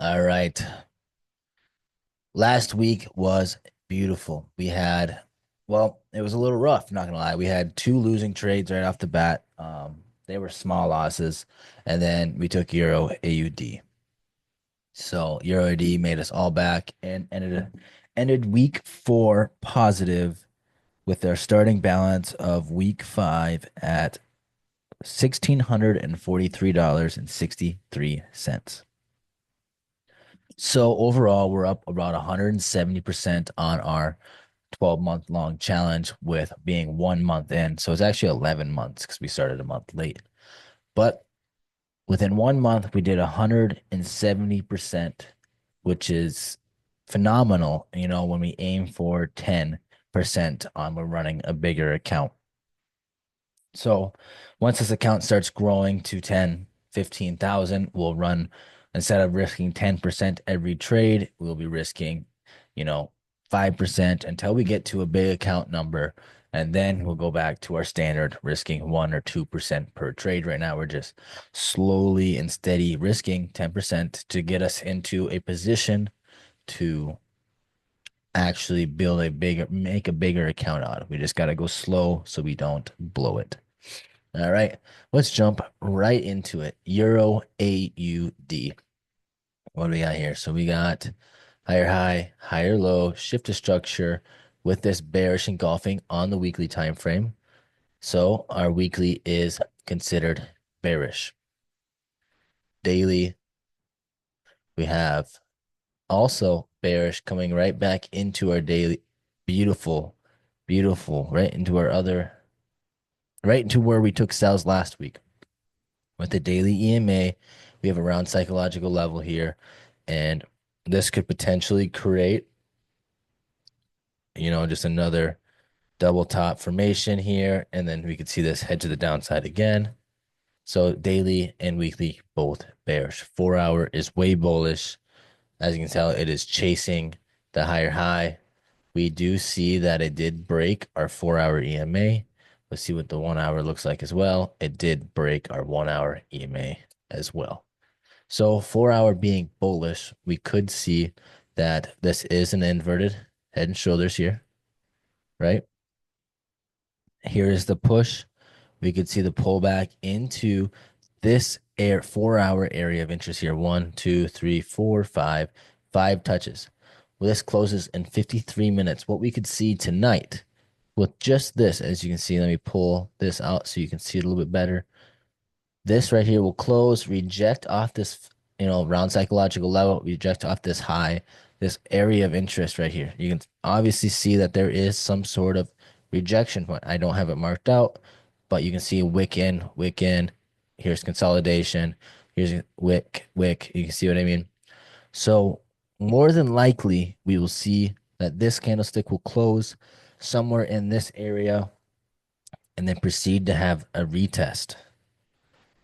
All right. Last week was beautiful. It was a little rough, not gonna lie. We had two losing trades right off the bat. They were small losses, and then we took Euro AUD. So Euro AUD made us all back and ended week four positive with our starting balance of week five at $1,643.63. So overall, we're up about 170% on our 12-month long challenge with being 1 month in. So it's actually 11 months because we started a month late. But within 1 month, we did 170%, which is phenomenal, when we aim for 10% on we're running a bigger account. So once this account starts growing to 10, 15,000, we'll run instead of risking 10% every trade, we'll be risking, you know, 5% until we get to a big account number. And then we'll go back to our standard risking 1 or 2% per trade. Right now, we're just slowly and steady risking 10% to get us into a position to actually make a bigger account out of. We just got to go slow so we don't blow it. All right, let's jump right into it. Euro AUD. What do we got here? So we got higher high, higher low, shift to structure with this bearish engulfing on the weekly time frame. So our weekly is considered bearish. Daily, we have also bearish coming right back into our daily. Beautiful, beautiful, right into where we took sales last week. With the daily EMA, we have around psychological level here, and this could potentially create, just another double top formation here, and then we could see this head to the downside again. So daily and weekly both bearish. 4 hour is way bullish. As you can tell, it is chasing the higher high. We do see that it did break our 4 hour EMA. Let's see what the 1 hour looks like as well. It did break our 1 hour EMA as well. So 4 hour being bullish, we could see that this is an inverted head and shoulders here, right? Here is the push. We could see the pullback into this 4 hour area of interest here. One, two, three, four, five touches. Well, this closes in 53 minutes. What we could see tonight with just this, as you can see, let me pull this out so you can see it a little bit better. This right here will close, reject off this, round psychological level, reject off this high, this area of interest right here. You can obviously see that there is some sort of rejection point. I don't have it marked out, but you can see wick in, wick in. Here's consolidation. Here's wick, wick. You can see what I mean? So more than likely, we will see that this candlestick will close somewhere in this area and then proceed to have a retest,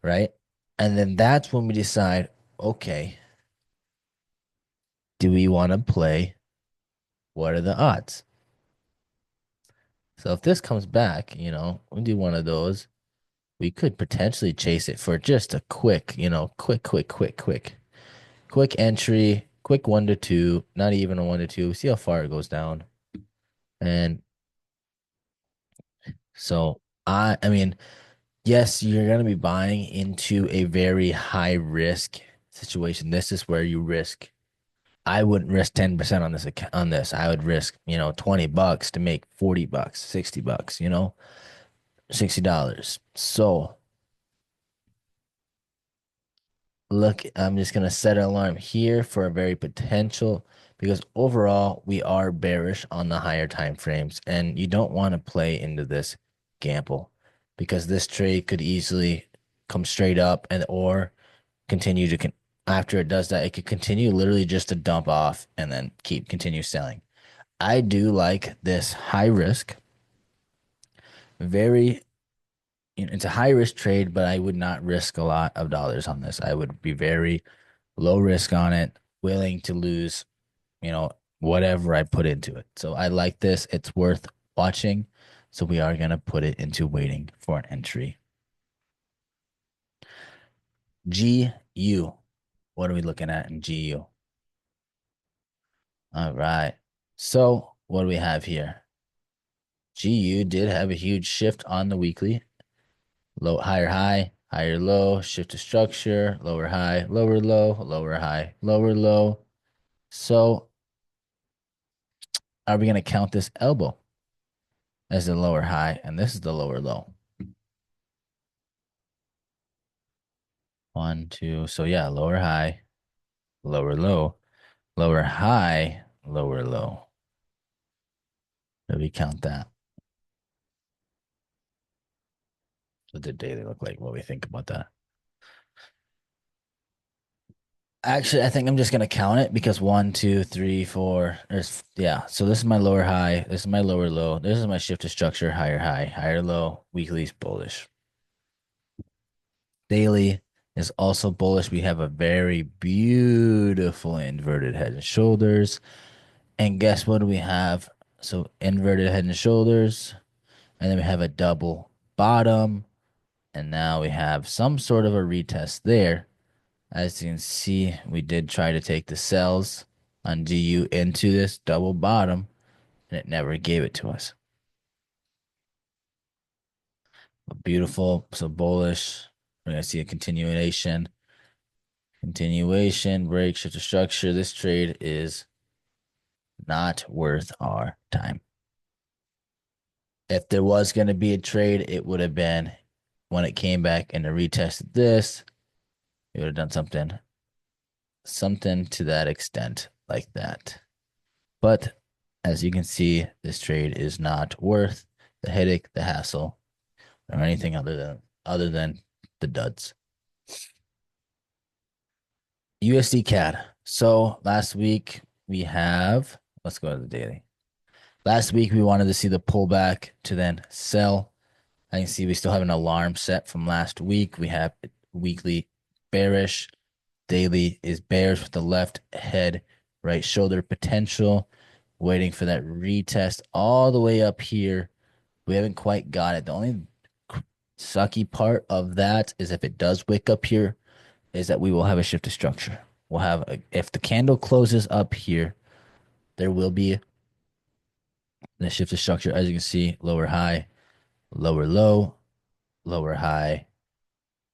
right? And then that's when we decide, okay, do we want to play? What are the odds? So if this comes back, we do one of those, we could potentially chase it for just a quick, quick entry, quick 1 to 2, not even a 1 to 2. See how far it goes down. And so I mean, yes, you're going to be buying into a very high risk situation. This is where you risk. I wouldn't risk 10% on this account, on this. I would risk, $20 to make $40, $60, $60. So look, I'm just gonna set an alarm here for a very potential because overall we are bearish on the higher time frames, and you don't want to play into this gamble because this trade could easily come straight up and or continue to after it does that, it could continue literally just to dump off and then continue selling. I do like this high risk, very, it's a high risk trade, but I would not risk a lot of dollars on this. I would be very low risk on it, willing to lose, whatever I put into it. So I like this. It's worth watching. So we are going to put it into waiting for an entry. GU. What are we looking at in GU? All right. So what do we have here? GU did have a huge shift on the weekly. Low, higher, higher low, shift to structure, lower high, lower low, lower high, lower low. So are we going to count this elbow as the lower high? And this is the lower low. One, two. So yeah, lower high, lower low, lower high, lower low. Do we count that? What did daily look like? What do we think about that? Actually, I think I'm just gonna count it because one, two, three, four. There's yeah. So this is my lower high. This is my lower low. This is my shift to structure. Higher high, higher low. Weekly's bullish. Daily is also bullish. We have a very beautiful inverted head and shoulders. And guess what do we have? So inverted head and shoulders, and then we have a double bottom, and now we have some sort of a retest there. As you can see, we did try to take the cells on GU into this double bottom, and it never gave it to us. But beautiful, so bullish. We're gonna see a continuation. Continuation, break, shift to structure. This trade is not worth our time. If there was going to be a trade, it would have been when it came back and it retested this. It would have done something to that extent like that. But as you can see, this trade is not worth the headache, the hassle, or anything other than the duds. USD CAD. So last week we have, let's go to the daily. Last week we wanted to see the pullback to then sell. I can see we still have an alarm set from last week. We have weekly bearish. Daily is bearish with the left head, right shoulder potential. Waiting for that retest all the way up here. We haven't quite got it. The only sucky part of that is if it does wick up here, is that we will have a shift to structure. We'll have if the candle closes up here, there will be the shift to structure. As you can see, lower high, lower low, lower high,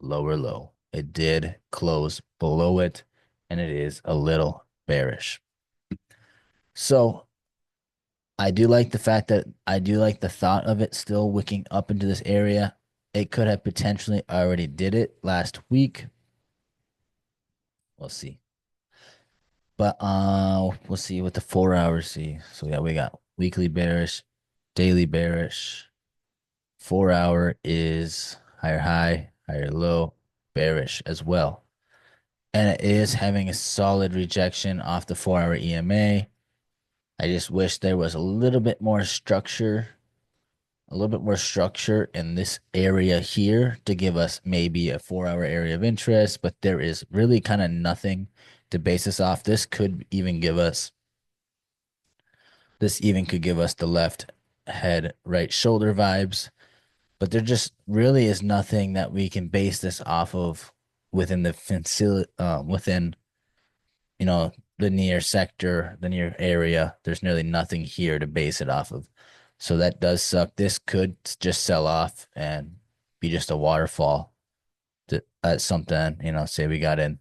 lower low. It did close below it, and it is a little bearish. So I do like the fact that I do like the thought of it still wicking up into this area. It could have potentially already did it last week. We'll see. But we'll see what the 4 hours see. So yeah, we got weekly bearish, daily bearish. 4 hour is higher high, higher low, bearish as well. And it is having a solid rejection off the 4 hour EMA. I just wish there was a little bit more structure in this area here to give us maybe a 4 hour area of interest, but there is really kind of nothing to base this off. This even could give us the left head, right shoulder vibes, but there just really is nothing that we can base this off of within the facility, within you know, the near sector, the near area. There's nearly nothing here to base it off of. So that does suck. This could just sell off and be just a waterfall at something, say we got in.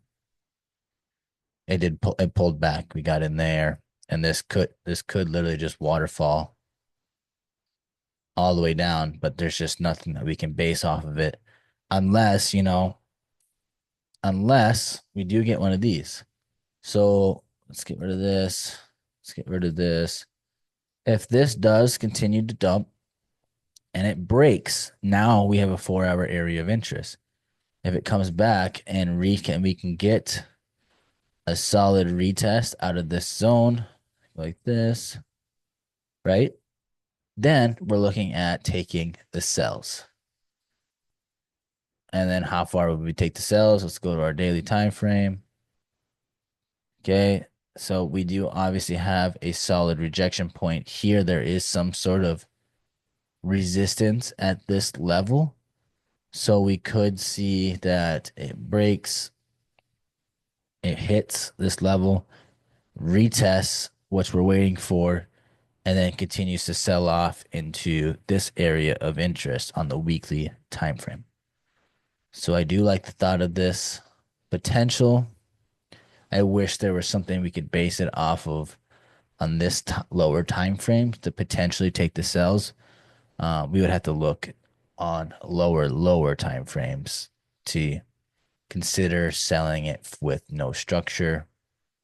It pulled back. We got in there, and this could literally just waterfall all the way down, but there's just nothing that we can base off of it unless, unless we do get one of these. So let's get rid of this. Let's get rid of this. If this does continue to dump and it breaks, now we have a 4 hour area of interest. If it comes back and we can get a solid retest out of this zone like this, right? Then we're looking at taking the cells. And then how far would we take the cells? Let's go to our daily time frame. Okay, so we do obviously have a solid rejection point here. There is some sort of resistance at this level. So we could see that it breaks, it hits this level, retests, which we're waiting for, and then continues to sell off into this area of interest on the weekly time frame. So I do like the thought of this potential. I wish there was something we could base it off of on this lower time frame to potentially take the sells. We would have to look on lower time frames to consider selling it with no structure,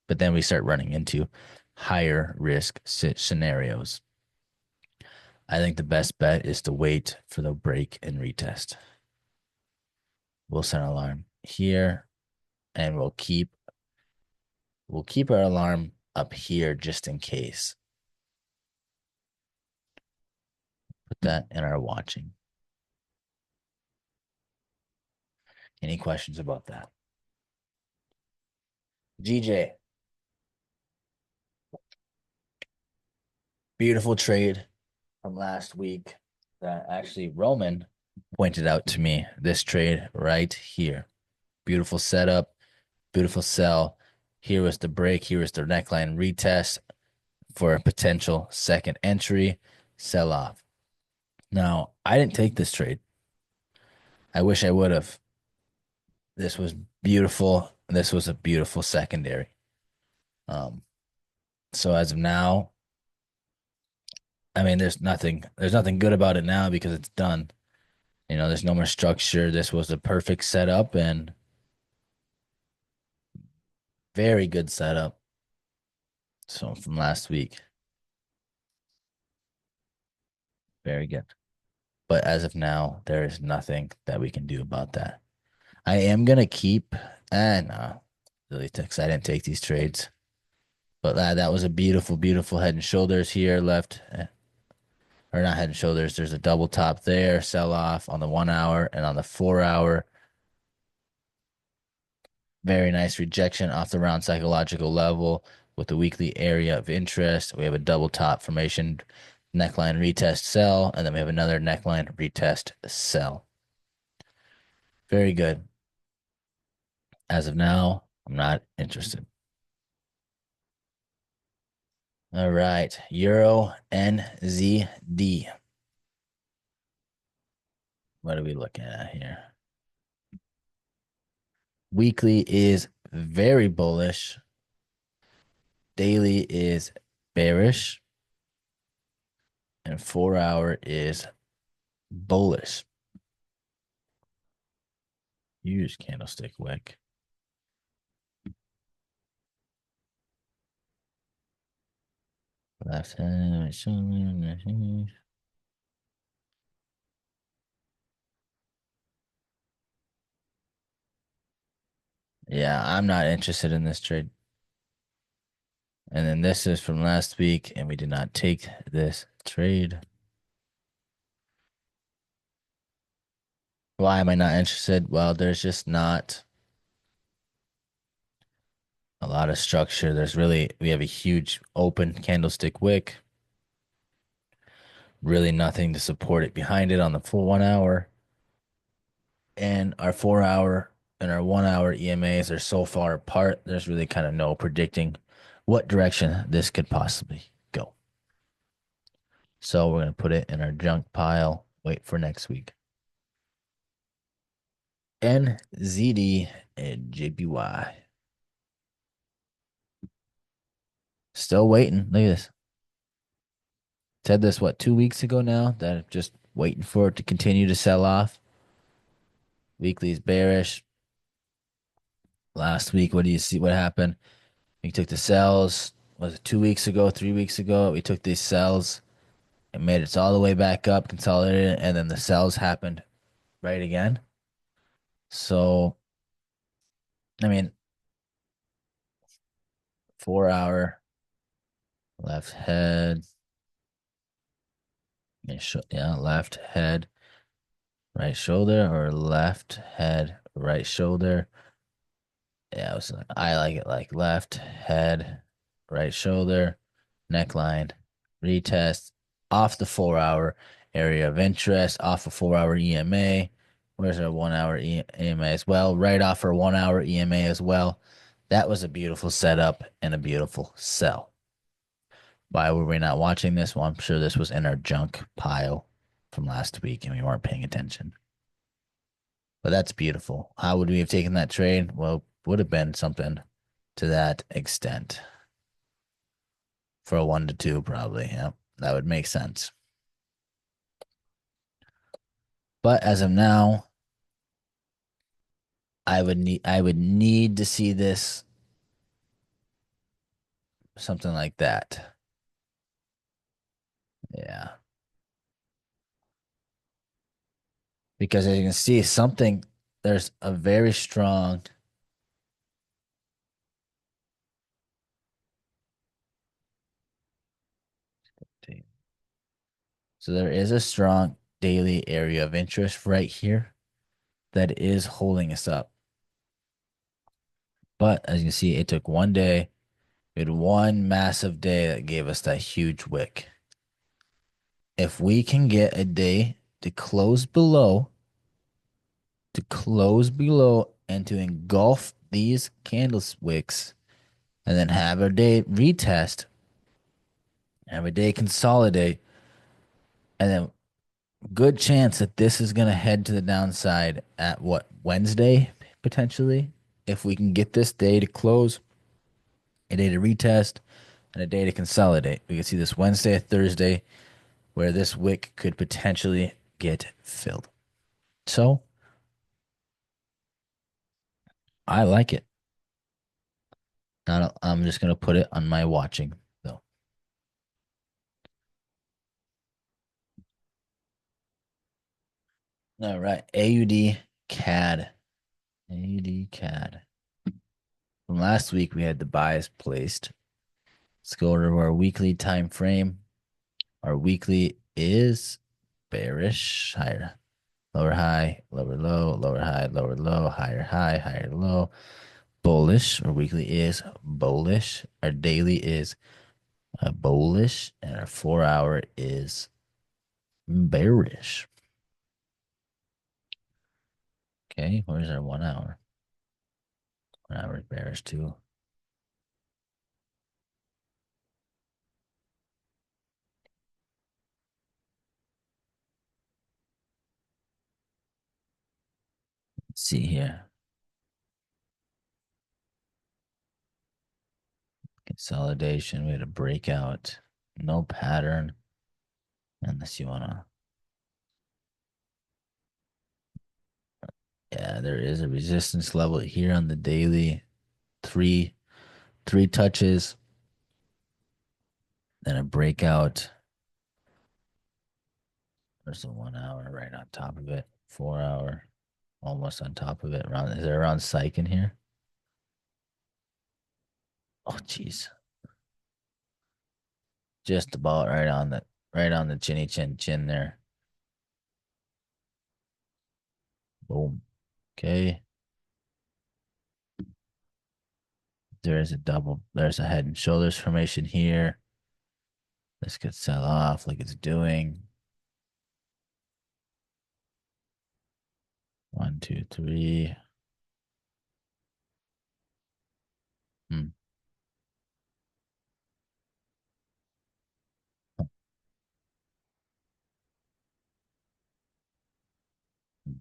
but then we start running into higher risk scenarios. I think the best bet is to wait for the break and retest. We'll set an alarm here, and we'll keep our alarm up here just in case. Put that in our watching. Any questions about that? GJ, beautiful trade from last week that actually Roman pointed out to me. This trade right here. Beautiful setup, beautiful sell. Here was the break. Here was the neckline retest for a potential second entry, sell off. Now, I didn't take this trade. I wish I would have. This was beautiful. This was a beautiful secondary. Um, so as of now, I mean, there's nothing good about it now because it's done. There's no more structure. This was a perfect setup and very good setup. So from last week, very good. But as of now, there is nothing that we can do about that. I am gonna keep, and really, because I didn't take these trades. But that was a beautiful, beautiful head and shoulders here left, or not head and shoulders. There's a double top there, sell off on the 1 hour and on the 4 hour. Very nice rejection off the round psychological level with the weekly area of interest. We have a double top formation, neckline retest sell, and then we have another neckline retest sell. Very good. As of now, I'm not interested. All right, Euro NZD. What are we looking at here? Weekly is very bullish. Daily is bearish. And 4 hour is bullish. Huge candlestick wick. Left hand. Yeah, I'm not interested in this trade. And then this is from last week, and we did not take this trade. Why am I not interested? Well, there's just not a lot of structure. We have a huge open candlestick wick. Really nothing to support it behind it on the full 1 hour. And our 4 hour and our 1 hour EMAs are so far apart, there's really kind of no predicting what direction this could possibly go. So we're going to put it in our junk pile, wait for next week. NZD and JPY. Still waiting. Look at this. Said this, what, 2 weeks ago now? That I'm just waiting for it to continue to sell off. Weekly is bearish. Last week, what do you see? What happened? We took the sells. Was it 2 weeks ago, 3 weeks ago? We took these sells and made it all the way back up, consolidated, and then the sells happened right again. So, I mean, 4 hour left head. Yeah, left head, right shoulder, or left head, right shoulder. Yeah, I like it like left head, right shoulder, neckline, retest off the 4 hour area of interest, off a 4 hour EMA. Where's our 1 hour EMA as well? Right off our 1 hour EMA as well. That was a beautiful setup and a beautiful sell. Why were we not watching this? Well, I'm sure this was in our junk pile from last week and we weren't paying attention. But that's beautiful. How would we have taken that trade? Well, would have been something to that extent for a 1 to 2, probably. Yeah, that would make sense. But as of now, I would need to see this something like that. Yeah. Because as you can see, there's a very strong, so there is a strong daily area of interest right here that is holding us up. But as you can see, it took one day. We had one massive day that gave us that huge wick. If we can get a day to close below and to engulf these candlesticks and then have a day retest, have a day consolidate, and then good chance that this is going to head to the downside at what, Wednesday, potentially? If we can get this day to close, a day to retest, and a day to consolidate. We can see this Wednesday, Thursday, where this wick could potentially get filled. So I like it. Not, I'm just going to put it on my watching, though. All right. AUD CAD. AUD CAD. From last week, we had the buys placed. Let's go to our weekly time frame. Our weekly is bearish, higher, lower high, lower low, lower high, lower low, higher low. Bullish. Our weekly is bullish. Our daily is bullish, and our 4 hour is bearish. Okay, where's our 1 hour? 1 hour is bearish too. Let's see here. Consolidation. We had a breakout. No pattern. Unless you wanna. Yeah, there is a resistance level here on the daily. Three, three touches. Then a breakout. There's a 1 hour right on top of it. 4 hour, almost on top of it. Is there around psych in here? Oh, jeez. Just about right on the chinny chin there. Boom. Okay. There's a head and shoulders formation here. This could sell off like it's doing. 1, 2, 3. Hmm.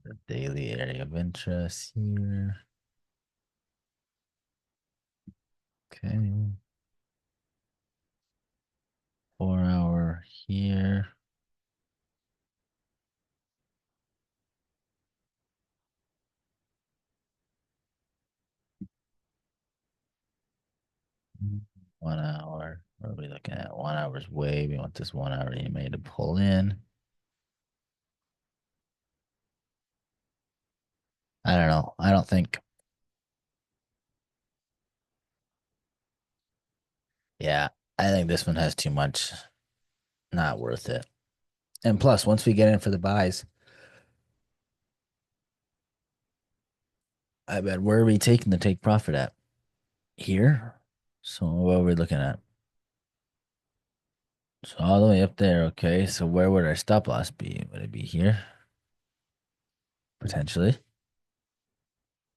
The daily area of interest here. Okay. 4 hour here. Hmm. 1 hour. What are we looking at? 1 hour's way. We want this 1 hour EMA to pull in. I don't know. I don't think. Yeah, I think this one has too much. Not worth it. And plus, once we get in for the buys, I bet where are we taking the take profit at? Here. So what are we looking at? So all the way up there. Okay. So where would our stop loss be? Would it be here? Potentially.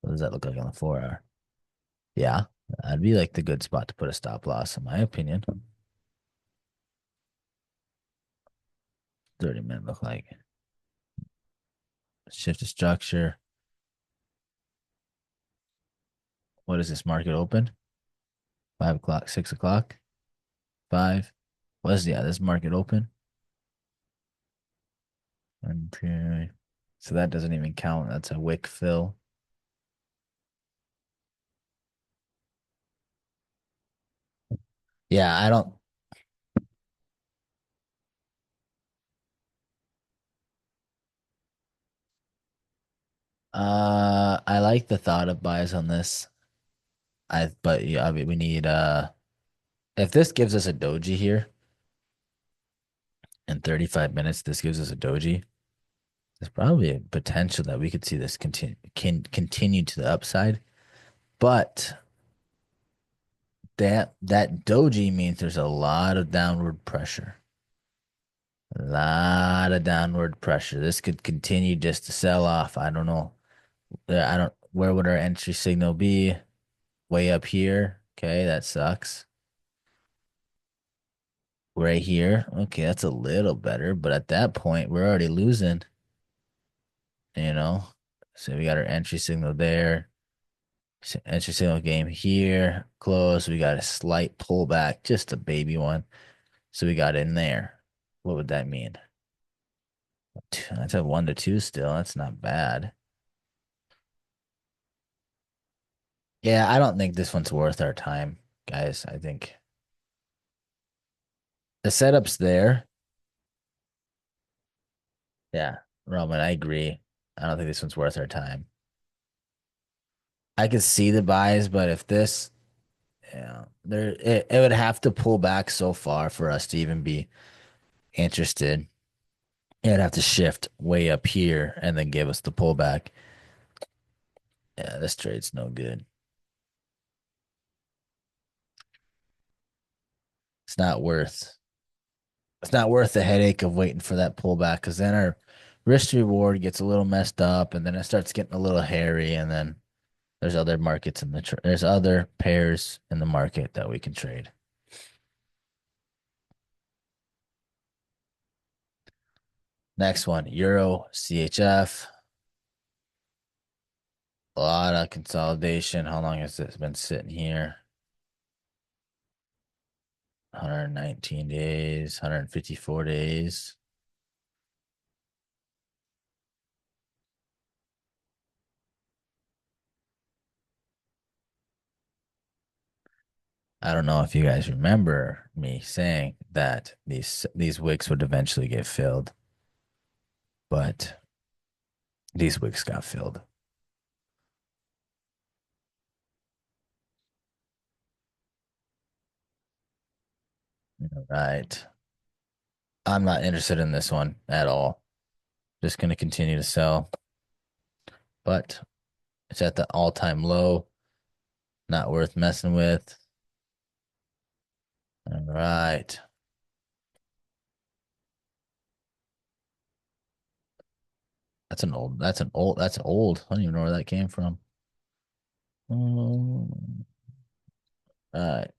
What does that look like on the 4 hour? Yeah. That'd be like the good spot to put a stop loss, in my opinion. 30-minute look like. Shift to structure. What is this market open? 5 o'clock, 6 o'clock, five. What is this market open? Okay. So that doesn't even count. That's a wick fill. Yeah, I don't. I like the thought of buys on this. But yeah, I mean, we need if this gives us a doji here in 35 minutes, this gives us a doji. There's probably a potential that we could see this continue to the upside, but that doji means there's a lot of downward pressure. A lot of downward pressure. This could continue just to sell off. I don't know. I don't. Where would our entry signal be? Way up here. Okay, that sucks. Right here. Okay, that's a little better, but at that point, we're already losing, you know? So we got our entry signal there. Entry signal game here. Close. We got a slight pullback, just a baby one. So we got in there. What would that mean? That's a 1 to 2 still. That's not bad. Yeah, I don't think this one's worth our time, guys. I think the setup's there. Yeah, Roman, I agree. I don't think this one's worth our time. I could see the buys, but if this, yeah, it would have to pull back so far for us to even be interested. It'd have to shift way up here and then give us the pullback. Yeah, this trade's no good. It's not worth. It's not worth the headache of waiting for that pullback because then our risk reward gets a little messed up, and then it starts getting a little hairy, and then there's other markets in there's other pairs in the market that we can trade. Next one, Euro CHF. A lot of consolidation. How long has this been sitting here? 119 days, 154 days. I don't know if you guys remember me saying that these wicks would eventually get filled, but these wicks got filled. Right. I'm not interested in this one at all. Just going to continue to sell, but it's at the all-time low. Not worth messing with. All right. That's old. I don't even know where that came from. Um, all right.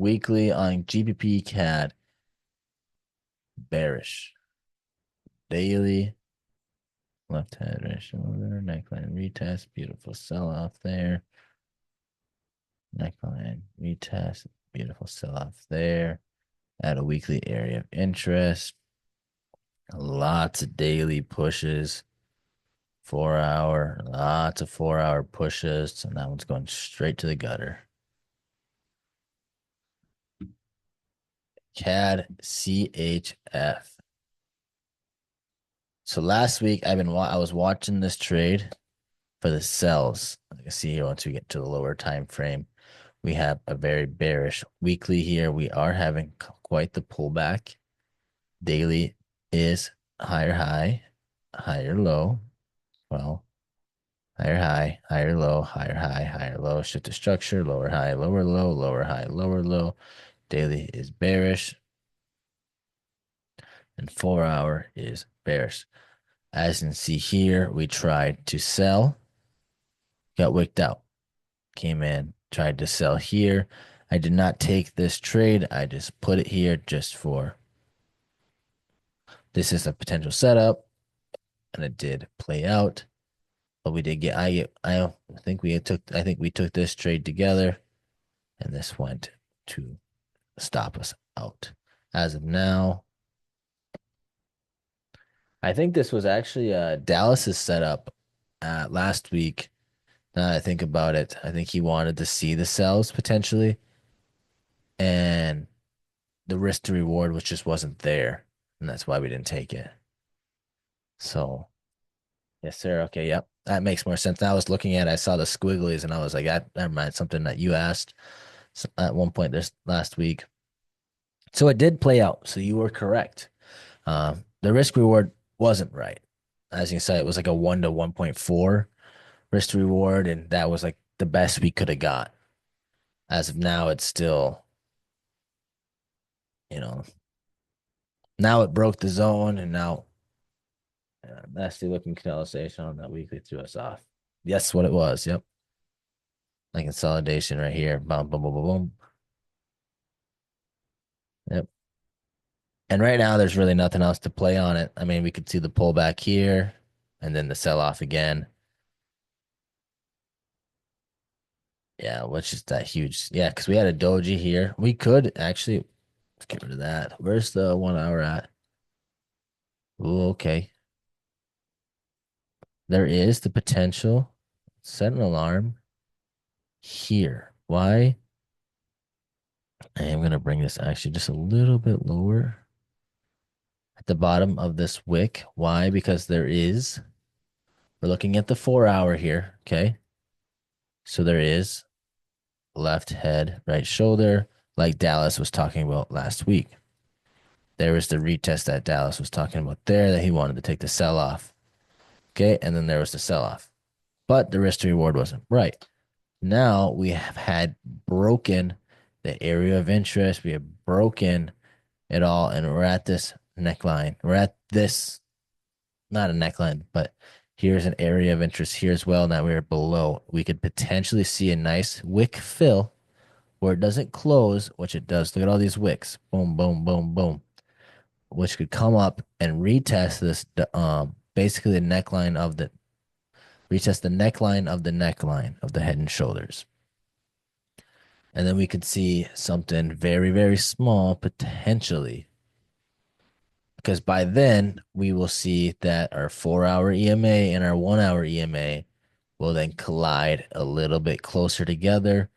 Weekly on GBP CAD, bearish. Daily, left head, right shoulder, neckline retest, beautiful sell off there. Neckline retest, beautiful sell off there. At a weekly area of interest. Lots of daily pushes, 4 hour, lots of 4 hour pushes, and that one's going straight to the gutter. CAD CHF. So last week I was watching this trade for the sells. You can see here once we get to the lower time frame, we have a very bearish weekly here. We are having quite the pullback. Daily is higher high, higher low. Well, higher high, higher low, higher high, higher low. Shift to structure, lower high, lower low, lower high, lower low. Daily is bearish, and 4 hour is bearish. As you can see here, we tried to sell, got wicked out, came in, tried to sell here. I did not take this trade. I just put it here just for this is a potential setup, and it did play out. But we did get I think we took this trade together, and this went to stop us out. As of now, I think this was actually Dallas's setup last week. Now that I think about it, I think he wanted to see the sells potentially, and the risk to reward which just wasn't there, and that's why we didn't take it. So yes, sir. Okay, yep, that makes more sense. Now I was looking at, I saw the squigglies, and I was like, that never mind, something that you asked at one point this last week. So it did play out. So you were correct. The risk reward wasn't right. As you said, it was like a 1 to 1.4 risk to reward, and that was like the best we could have got. As of now, it's still, you know, now it broke the zone, and now nasty looking consolidation on that weekly threw us off. Yes, what it was. Yep. Like consolidation right here. Boom, boom, boom, boom, boom. Yep. And right now, there's really nothing else to play on it. I mean, we could see the pullback here and then the sell off again. Yeah, which is that huge. Yeah, because we had a doji here. We could actually let's get rid of that. Where's the 1 hour at? Ooh, okay. There is the potential. Set an alarm here. Why? I am going to bring this actually just a little bit lower at the bottom of this wick. Why? Because we're looking at the 4 hour here. Okay. So there is left head, right shoulder, like Dallas was talking about last week. There was the retest that Dallas was talking about there that he wanted to take the sell off. Okay. And then there was the sell off. But the risk to reward wasn't right. Now we have had broken the area of interest. We have broken it all, and we're at this neckline. We're at this, not a neckline, but here's an area of interest here as well. Now we're below. We could potentially see a nice wick fill where it doesn't close, which it does. Look at all these wicks. Boom, boom, boom, boom. Which could come up and retest this basically the neckline of the retest the neckline of the head and shoulders. And then we could see something very, very small potentially. Because by then we will see that our 4 hour EMA and our 1 hour EMA will then collide a little bit closer together,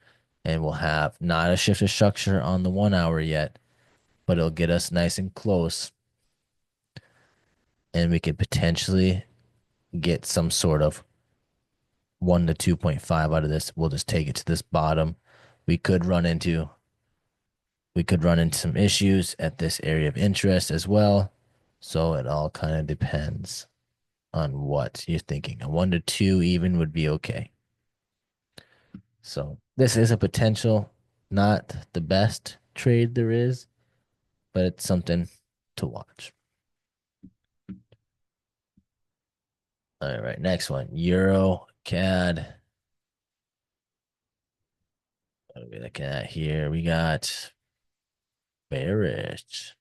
and we'll have not a shift of structure on the 1 hour yet, but it'll get us nice and close. And we could potentially get some sort of 1 to 2.5 out of this. We'll just take it to this bottom. We could run into some issues at this area of interest as well. So it all kind of depends on what you're thinking. A 1 to 2 even would be okay. So this is a potential, not the best trade there is, but it's something to watch. All right, next one. Euro CAD. What are we looking at here? We got bearish.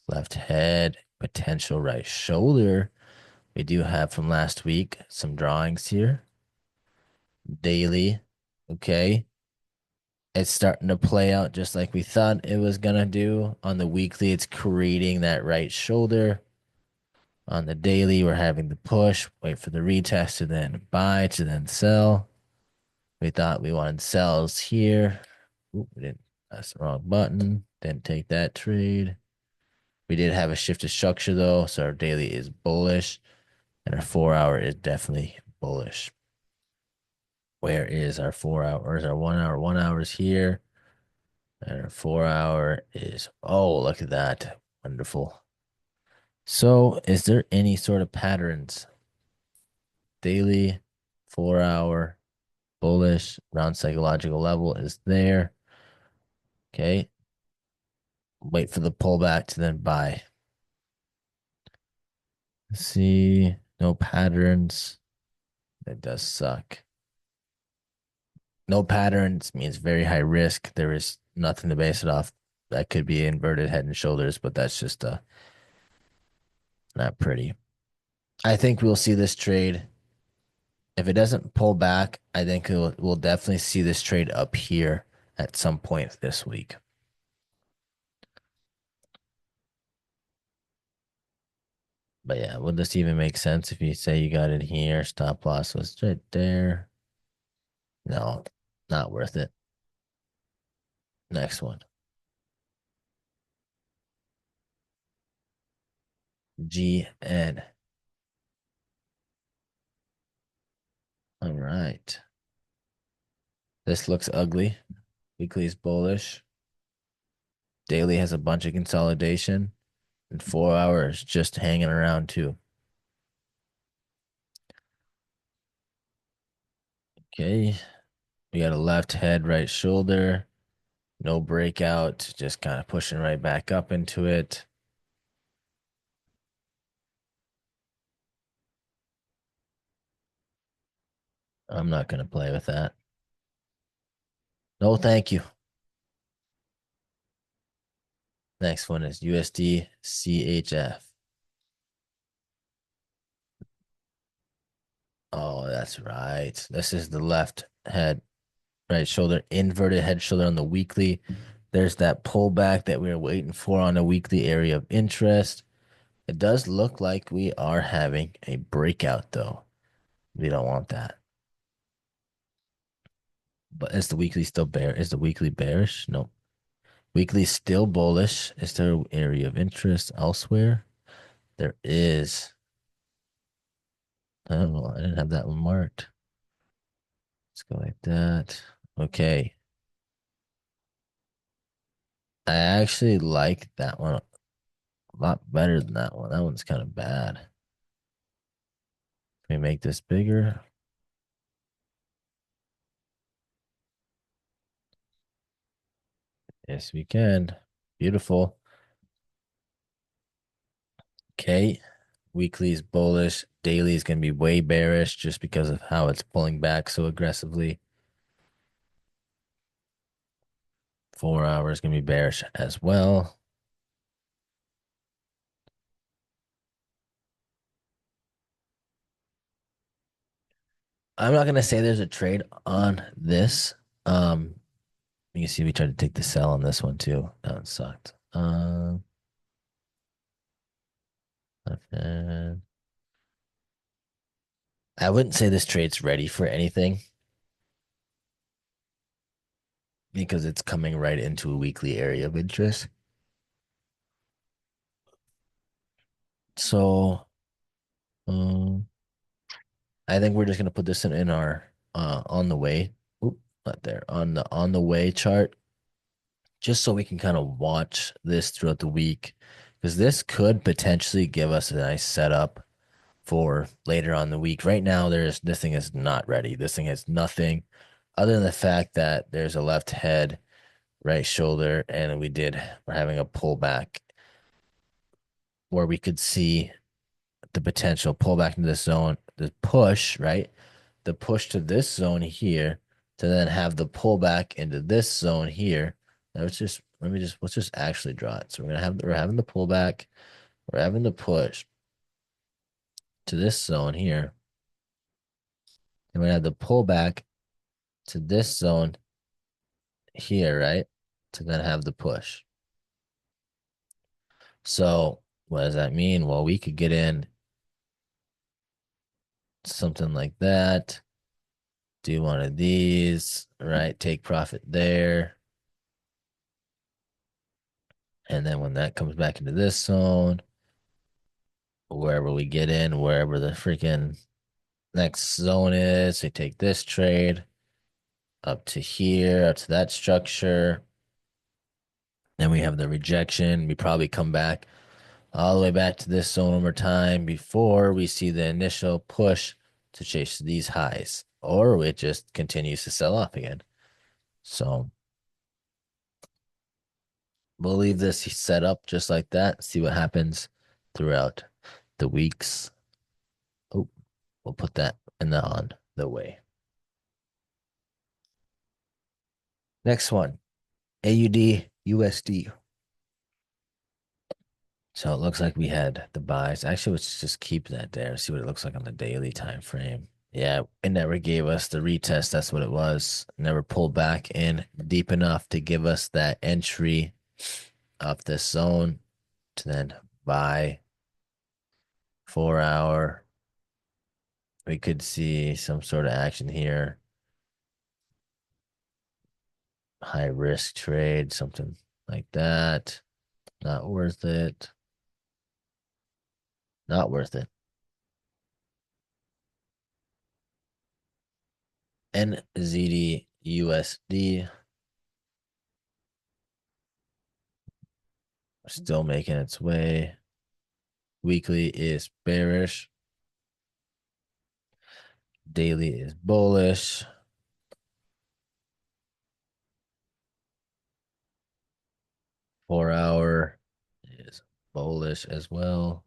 Left head, potential right shoulder. We do have from last week some drawings here. Daily. Okay. It's starting to play out just like we thought it was going to do. On the weekly, it's creating that right shoulder. On the daily, we're having the push, wait for the retest to then buy, to then sell. We thought we wanted sells here. Oop, we didn't, that's the wrong button. Didn't take that trade. We did have a shift of structure though, so our daily is bullish, and our 4 hour is definitely bullish. Where is our 4 hour? Where's our 1 hour? 1 hour is here. And our 4 hour is, oh, look at that. Wonderful. So, is there any sort of patterns? Daily, 4 hour, bullish, round psychological level is there. Okay. Wait for the pullback to then buy. Let's see, no patterns. That does suck. No patterns means very high risk. There is nothing to base it off. That could be inverted head and shoulders, but that's just not pretty. I think we'll see this trade. If it doesn't pull back, I think we'll definitely see this trade up here at some point this week. But yeah, would this even make sense if you say you got it here? Stop loss was right there. No, not worth it. Next one. GN. All right. This looks ugly. Weekly is bullish. Daily has a bunch of consolidation. And 4 hours just hanging around too. Okay. We got a left head, right shoulder. No breakout. Just kind of pushing right back up into it. I'm not going to play with that. No, thank you. Next one is USD CHF. Oh, that's right. This is the left head, right shoulder, inverted head shoulder on the weekly. There's that pullback that we were waiting for on a weekly area of interest. It does look like we are having a breakout, though. We don't want that. But is the weekly still bear? Is the weekly bearish? No. Weekly still bullish. Is there an area of interest elsewhere? There is. I don't know. I didn't have that one marked. Let's go like that. Okay. I actually like that one a lot better than that one. That one's kind of bad. Can we make this bigger? Yes, we can. Beautiful. Okay. Weekly is bullish. Daily is going to be way bearish just because of how it's pulling back so aggressively. 4 hours going to be bearish as well. I'm not going to say there's a trade on this. You can see we tried to take the sell on this one too. That one sucked. Okay. I wouldn't say this trade's ready for anything because it's coming right into a weekly area of interest. So, um, I think we're just gonna put this in our on the way. Oop, not there on the way chart, just so we can kind of watch this throughout the week, because this could potentially give us a nice setup for later on the week. Right now, this thing is not ready. This thing has nothing other than the fact that there's a left head, right shoulder, and we're having a pullback where we could see the potential pullback into this zone, the push, right? The push to this zone here to then have the pullback into this zone here. Now let's just actually draw it. So we're having the pullback, we're having the push to this zone here. And we're gonna have the pullback to this zone here, right? To then have the push. So what does that mean? Well, we could get in something like that. Do one of these, right? Take profit there. And then when that comes back into this zone, wherever we get in, wherever the freaking next zone is, we take this trade up to here, up to that structure. Then we have the rejection. We probably come back all the way back to this zone over time before we see the initial push to chase these highs, or it just continues to sell off again. So we'll leave this set up just like that, see what happens throughout the weeks. Oh, we'll put that in the on the way. Next one, AUD USD. So it looks like we had the buys. Actually, let's just keep that there. See what it looks like on the daily time frame. Yeah, it never gave us the retest. That's what it was. Never pulled back in deep enough to give us that entry of this zone to then buy 4 hour. We could see some sort of action here. High risk trade, something like that. Not worth it. Not worth it. NZD USD still making its way. Weekly is bearish. Daily is bullish. 4 hour is bullish as well.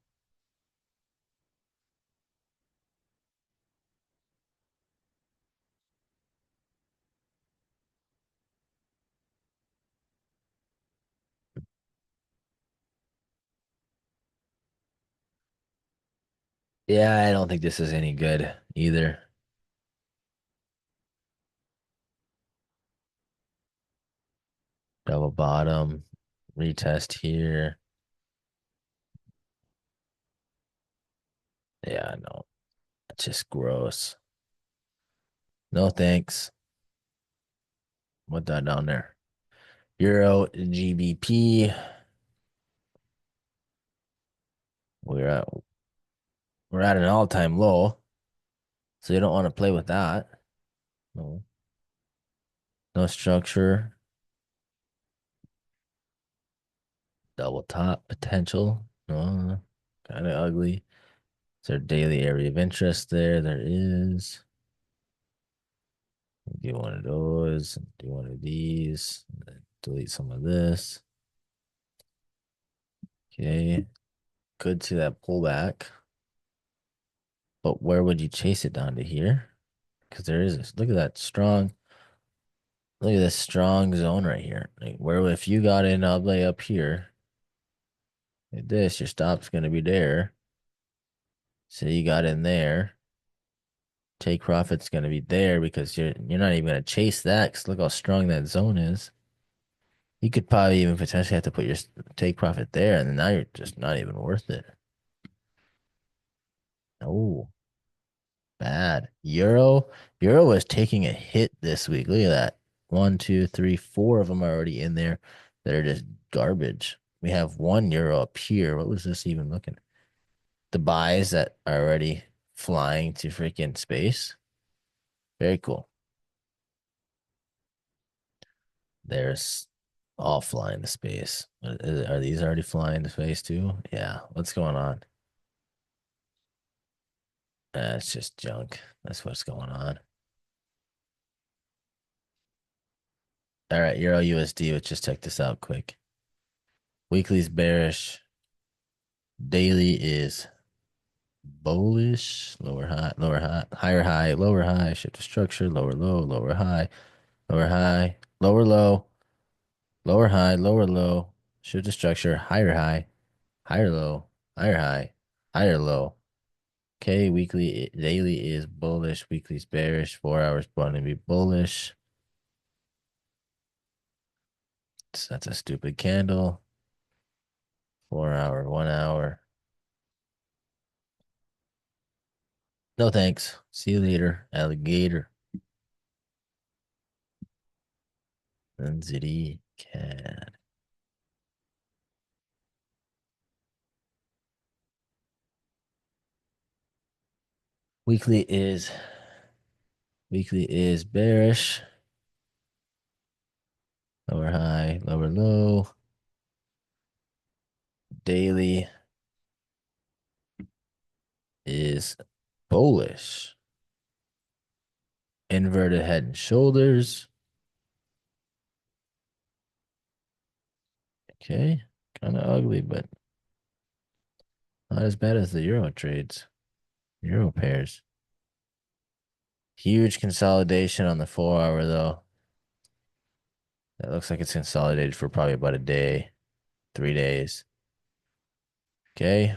Yeah, I don't think this is any good either. Double bottom, retest here. Yeah, no, it's just gross. No thanks. What that down there? Euro GBP. We're at we're at an all-time low, so you don't want to play with that. No, no structure. Double top potential. No, kind of ugly. Is there a daily area of interest there? There is. Do one of those. Do one of these. Delete some of this. Okay. Could see that pullback. But where would you chase it down to here? Because there is this. Look at that strong. Look at this strong zone right here. Like where if you got in all the way up here, like this, your stop's gonna be there. So you got in there. Take profit's gonna be there because you're not even gonna chase that because look how strong that zone is. You could probably even potentially have to put your take profit there, and then now you're just not even worth it. Oh, bad. Euro is taking a hit this week. Look at that. One, two, three, four of them are already in there that are just garbage. We have 1 euro up here. What was this even looking? The buys that are already flying to freaking space. Very cool. There's all flying to space. Are these already flying to space too? Yeah. What's going on? It's just junk. That's what's going on. All right, Euro USD. Let's just check this out quick. Weekly's bearish. Daily is bullish. Lower high, higher high, lower high. Shift to structure. Lower low, lower high, lower low, lower high, lower low. Shift to structure. Higher higher low, higher high, higher low. Okay, daily is bullish. Weekly's bearish. 4 hours going to be bullish. So that's a stupid candle. 4 hour, 1 hour. No thanks. See you later, alligator. NZD CAD. Weekly is weekly is bearish. Lower high, lower low. Daily is bullish. Inverted head and shoulders. Okay. Kind of ugly, but not as bad as the Euro trades. Euro pairs. Huge consolidation on the 4 hour though. That looks like it's consolidated for probably about a day, 3 days. Okay.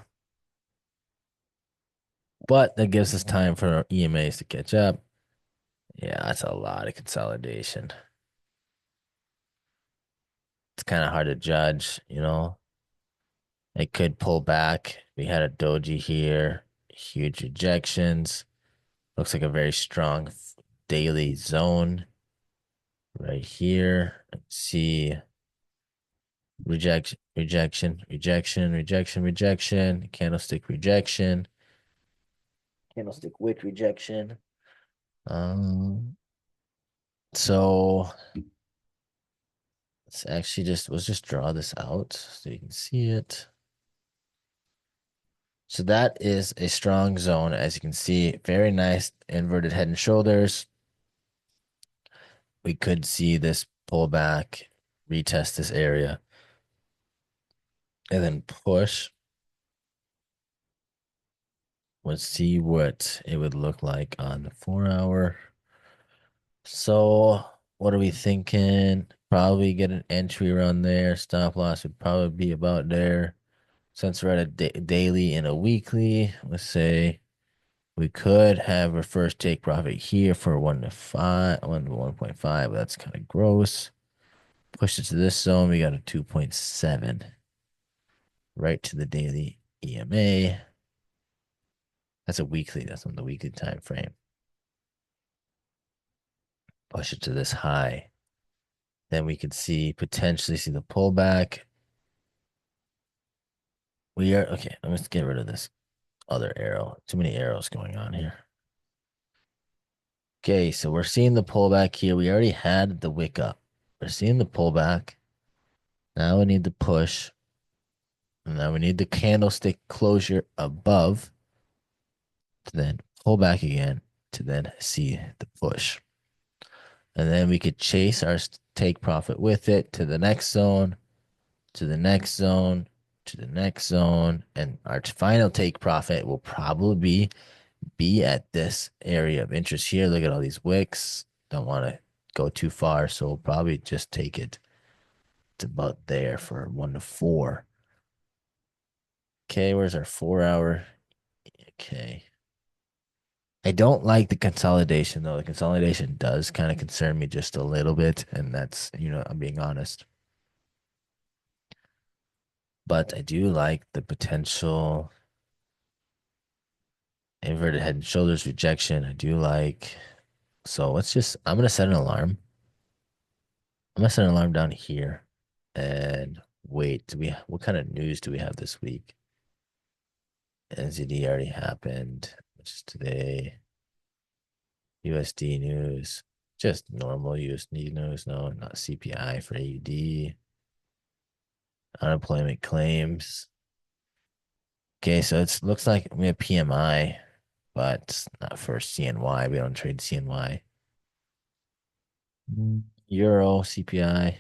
But that gives us time for our EMAs to catch up. Yeah, that's a lot of consolidation. It's kind of hard to judge, you know. It could pull back. We had a doji here, huge rejections. Looks like a very strong daily zone right here. Let's see. Rejection, candlestick rejection, candlestick wick rejection. So let's just draw this out so you can see it. So that is a strong zone, as you can see. Very nice inverted head and shoulders. We could see this pull back, retest this area, and then push. Let's see what it would look like on the 4 hour. So what are we thinking? Probably get an entry around there. Stop loss would probably be about there. Since we're at a daily and a weekly, let's say we could have a first take profit here for 1 to 1.5, but that's kind of gross. Push it to this zone, we got a 2.7 right to the daily EMA. That's a weekly, that's on the weekly time frame. Push it to this high. Then we could potentially see the pullback. We are okay. Let's get rid of this other arrow. Too many arrows going on here. Okay, so we're seeing the pullback here. We already had the wick up. We're seeing the pullback. Now we need the push. And now we need the candlestick closure above to then pull back again to then see the push. And then we could chase our take profit with it to the next zone, to the next zone, to the next zone. And our final take profit will probably be at this area of interest here. Look at all these wicks. Don't want to go too far, so we'll probably just take it to about there for 1 to 4. Okay, where's our 4 hour? Okay. I don't like the consolidation though. The consolidation does kind of concern me just a little bit, and that's, I'm being honest. But I do like the potential inverted head and shoulders rejection. I do like. So I'm gonna set an alarm. I'm gonna set an alarm down here and wait. What kind of news do we have this week? NZD already happened, which is today. USD news, just normal USD news, no, not CPI for AUD. Unemployment claims. Okay, so it looks like we have PMI, but not for CNY. We don't trade CNY. Euro CPI.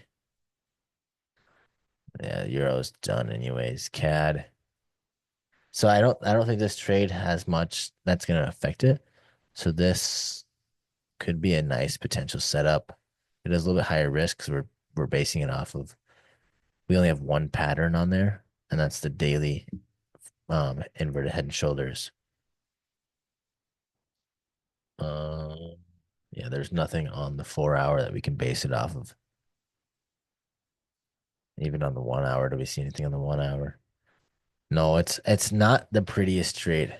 Yeah, Euro's done anyways. CAD. So I don't think this trade has much that's gonna affect it. So this could be a nice potential setup. It is a little bit higher risk because we're basing it off of we only have one pattern on there, and that's the daily inverted head and shoulders. Um, yeah, there's nothing on the 4 hour that we can base it off of. Even on the 1 hour, do we see anything on the 1 hour? No, it's not the prettiest trade,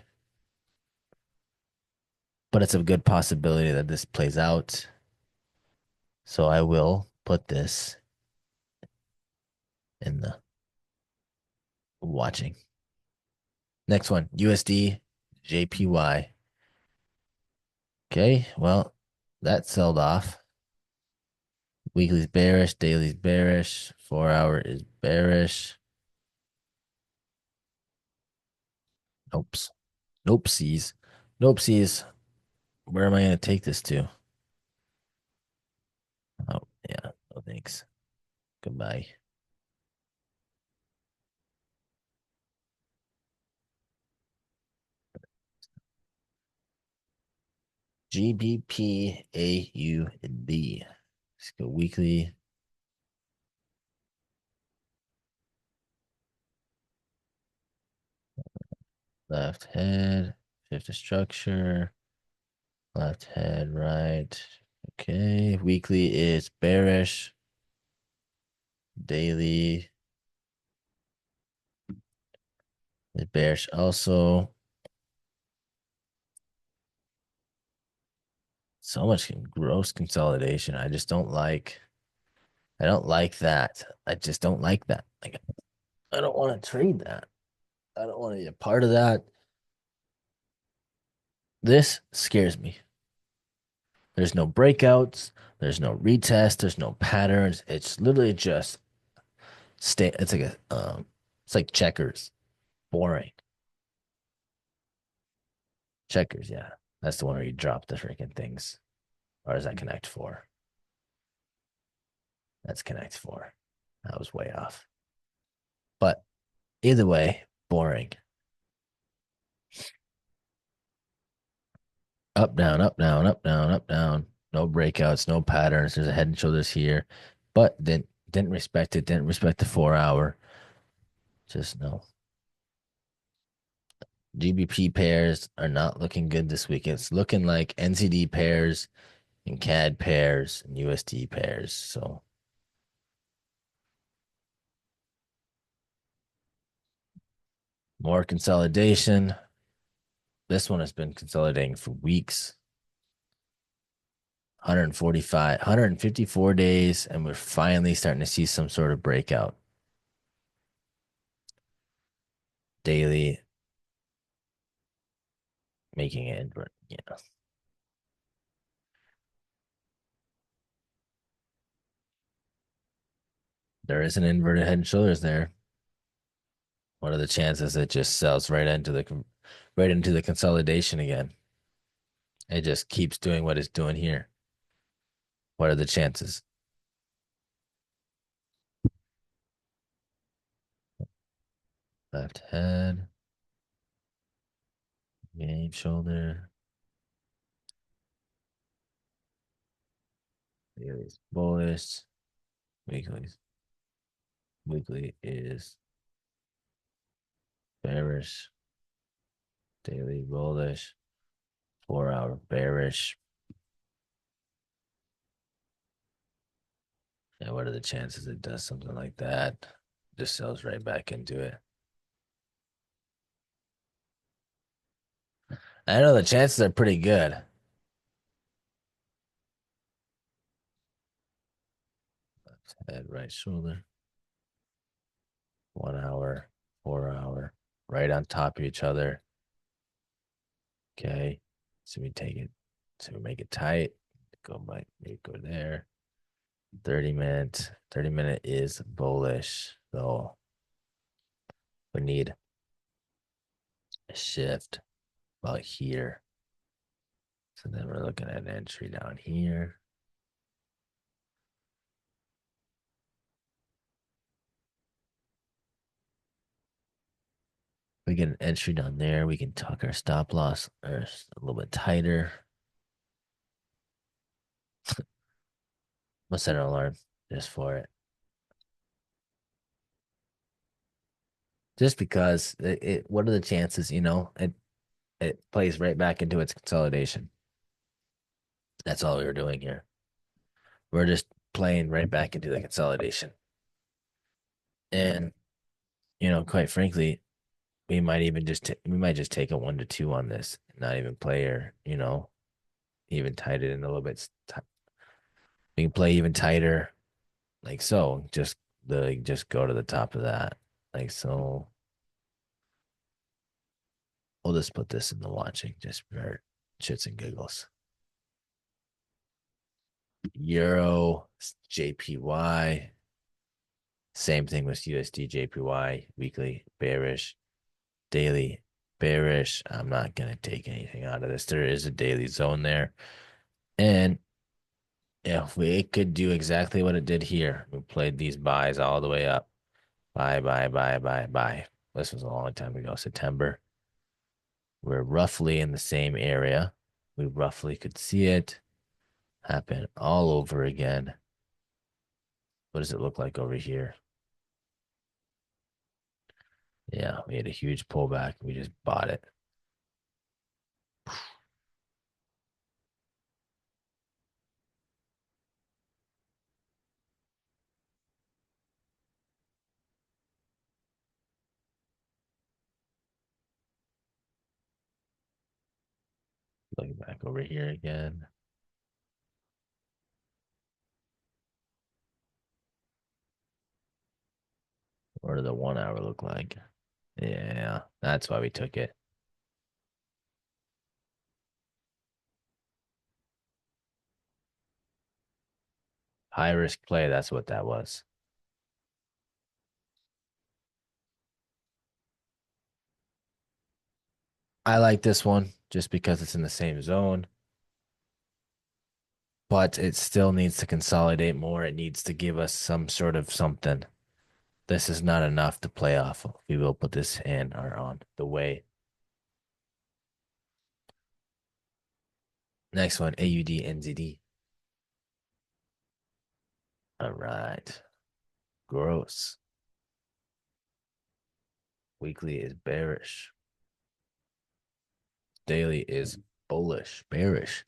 but it's a good possibility that this plays out. So I will put this in the watching. Next one, USD JPY. Okay, well, that sold off. Weekly's bearish, daily's bearish, 4 hour is bearish. Oops. Nopesies. Nopesies. Where am I going to take this to? Oh, yeah. No thanks. Goodbye. GBP AUD. Let's go weekly. Left head, shift to structure, left head, right. Okay, weekly is bearish. Daily is bearish also. So much gross consolidation. I don't like that. I just don't like that. Like, I don't want to trade that. I don't want to be a part of that. This scares me. There's no breakouts. There's no retest. There's no patterns. It's literally just stay. It's like checkers. Boring. Checkers. Yeah, that's the one where you drop the freaking things. Or is that Connect Four? That's Connect Four. That was way off. But either way, boring. Up, down, up, down, up, down, up, down. No breakouts, no patterns. There's a head and shoulders here, but didn't respect it. Didn't respect the 4 hour. Just no. GBP pairs are not looking good this week. It's looking like NCD pairs and CAD pairs and USD pairs. So more consolidation. This one has been consolidating for weeks. 145, 154 days, and we're finally starting to see some sort of breakout. Daily making it, yeah. There is an inverted head and shoulders there. What are the chances it just sells right into the consolidation again? It just keeps doing what it's doing here. What are the chances? Left head, game shoulder. Daily bullish. Weekly. Weekly is bearish. Daily bullish. 4 hour bearish. And what are the chances it does something like that? Just sells right back into it. I know the chances are pretty good. Left head, right shoulder. 1 hour, 4 hour, right on top of each other. Okay. So we take it. So we make it tight. Go there. 30 minutes. 30-minute is bullish. So we need a shift about here. So then we're looking at an entry down here. We get an entry down there. We can tuck our stop loss a little bit tighter. Let's set an alarm just for it. Just because what are the chances, it plays right back into its consolidation. That's all we were doing here. We're just playing right back into the consolidation. And, quite frankly, we might just take a 1 to 2 on this, not even play or, even tight it in a little bit. We can play even tighter, like so. Just go to the top of that. Like so. We'll just put this in the watching just for shits and giggles. Euro, JPY. Same thing with USD, JPY, weekly, bearish, daily, bearish. I'm not going to take anything out of this. There is a daily zone there. And yeah, it could do exactly what it did here. We played these buys all the way up. Buy, buy, buy, buy, buy. This was a long time ago, September. We're roughly in the same area. We roughly could see it happen all over again. What does it look like over here? Yeah, we had a huge pullback. We just bought it. Looking back over here again. What did the 1 hour look like? Yeah, that's why we took it. High risk play. That's what that was. I like this one just because it's in the same zone, but it still needs to consolidate more. It needs to give us some sort of something. This is not enough to play off of. We will put this in or on the way. Next one, AUD NZD. All right. Gross. Weekly is bearish. Daily is bullish, bearish.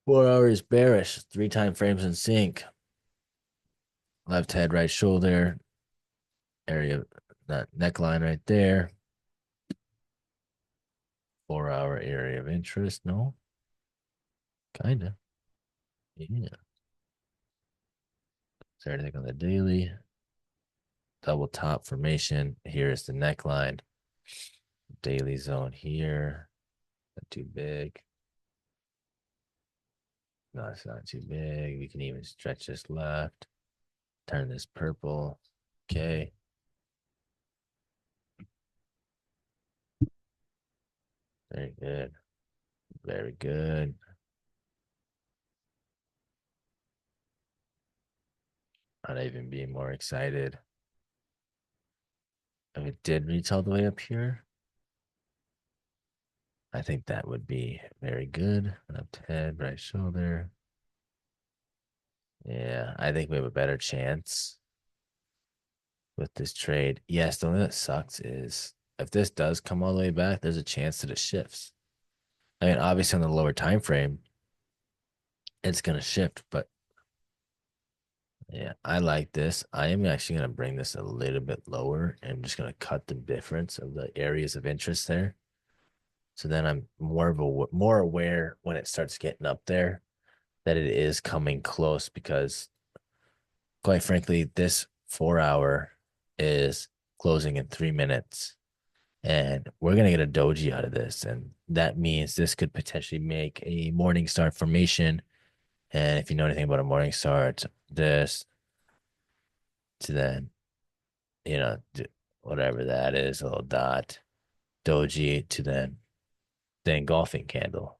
4 hours bearish. 3 time frames in sync. Left head, right shoulder. Area, that neckline right there. 4 hour area of interest. No, kind of. Yeah. Is there anything on the daily? Double top formation. Here is the neckline. Daily zone here. Not too big. No, it's not too big. We can even stretch this left. Turn this purple. Okay. Very good. Very good. I'd even be more excited if it did reach all the way up here. I think that would be very good. Left head, right shoulder. Yeah, I think we have a better chance with this trade. Yes, the only that sucks is if this does come all the way back, there's a chance that it shifts. I mean, obviously on the lower time frame, it's gonna shift, but yeah, I like this. I am actually gonna bring this a little bit lower. I'm just gonna cut the difference of the areas of interest there. So then I'm more aware when it starts getting up there that it is coming close because quite frankly, this 4 hour is closing in 3 minutes. And we're gonna get a doji out of this. And that means this could potentially make a morning star formation. And if you know anything about a morning star, it's this to then, you know, whatever that is, a little dot, doji to then the engulfing candle.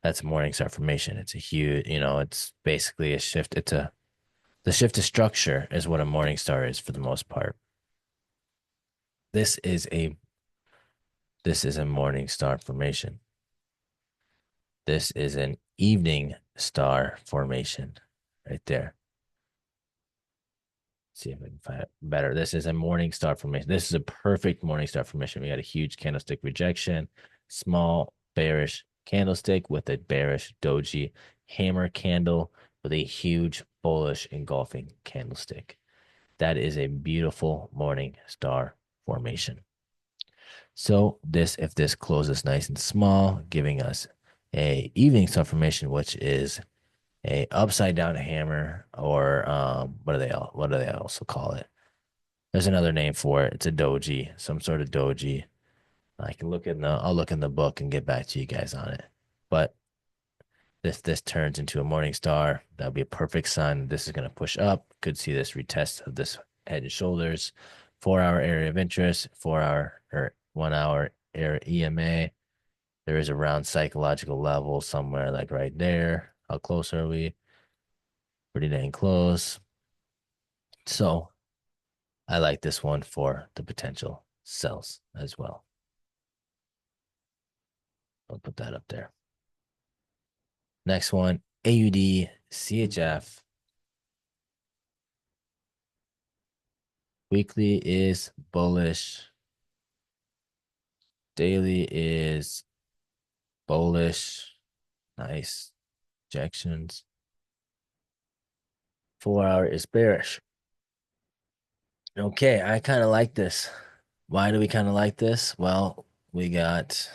That's a morning star formation. It's a huge, it's basically a shift. The shift to structure is what a morning star is for the most part. This is a this is a morning star formation. This is an evening star formation right there. See if I can find it better. This is a morning star formation. This is a perfect morning star formation. We got a huge candlestick rejection, small bearish candlestick with a bearish doji hammer candle with a huge bullish engulfing candlestick. That is a beautiful morning star formation. So if this closes nice and small, giving us a evening star formation, which is a upside down hammer, or what do they also call it? There's another name for it. It's a doji, some sort of doji. I'll look in the book and get back to you guys on it. But this turns into a morning star, that'll be a perfect sign. This is going to push up. Could see this retest of this head and shoulders. 4 hour area of interest, 4 hour or 1 hour area EMA. There is a round psychological level somewhere like right there. How close are we? Pretty dang close. So I like this one for the potential sells as well. I'll put that up there. Next one, AUD CHF Weekly is bullish. Daily is bullish. Nice. Injections. 4 hour is bearish. Okay, I kind of like this. Why do we kind of like this? Well, we got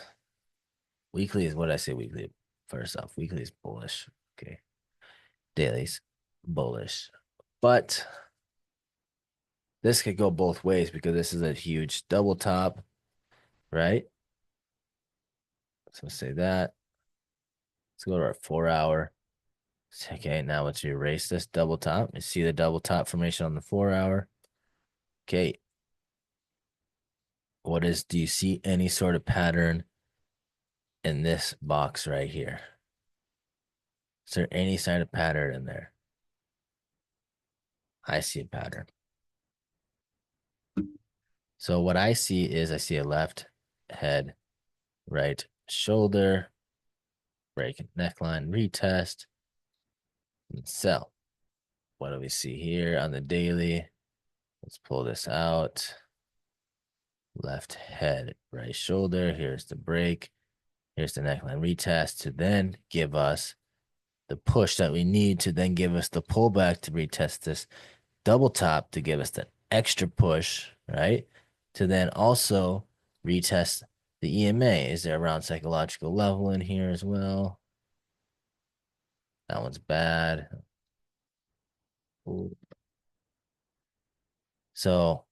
weekly is what I say weekly. First off, weekly is bullish. Okay. Daily's bullish. But this could go both ways because this is a huge double top, right? So say that. Let's go to our 4 hour. Okay, now let's erase this double top. You see the double top formation on the 4 hour. Okay. Do you see any sort of pattern in this box right here? Is there any sign of pattern in there? I see a pattern. So what I see is I see a left head, right shoulder, break neckline, retest, and sell. What do we see here on the daily? Let's pull this out. Left head, right shoulder. Here's the break. Here's the neckline retest to then give us the push that we need to then give us the pullback to retest this double top to give us the extra push, right? To then also retest the EMA. Is there around psychological level in here as well? That one's bad. Ooh. So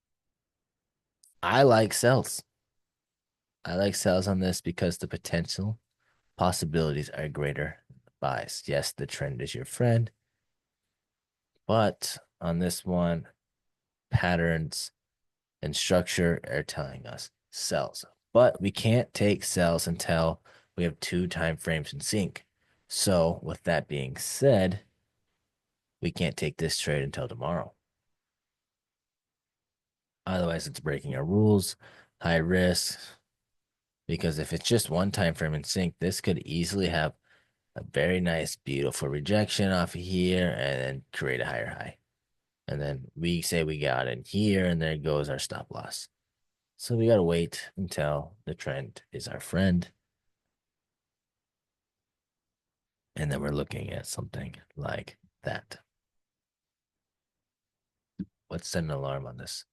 I like sells. I like sells on this because the potential possibilities are greater than the buys. Yes, the trend is your friend, but on this one, patterns and structure are telling us sells. But we can't take sells until we have 2 time frames in sync. So with that being said, we can't take this trade until tomorrow. Otherwise, it's breaking our rules, high risk. Because if it's just 1 time frame in sync, this could easily have a very nice, beautiful rejection off of here and then create a higher high. And then we say we got in here, and there goes our stop loss. So we got to wait until the trend is our friend. And then we're looking at something like that. Let's set an alarm on this.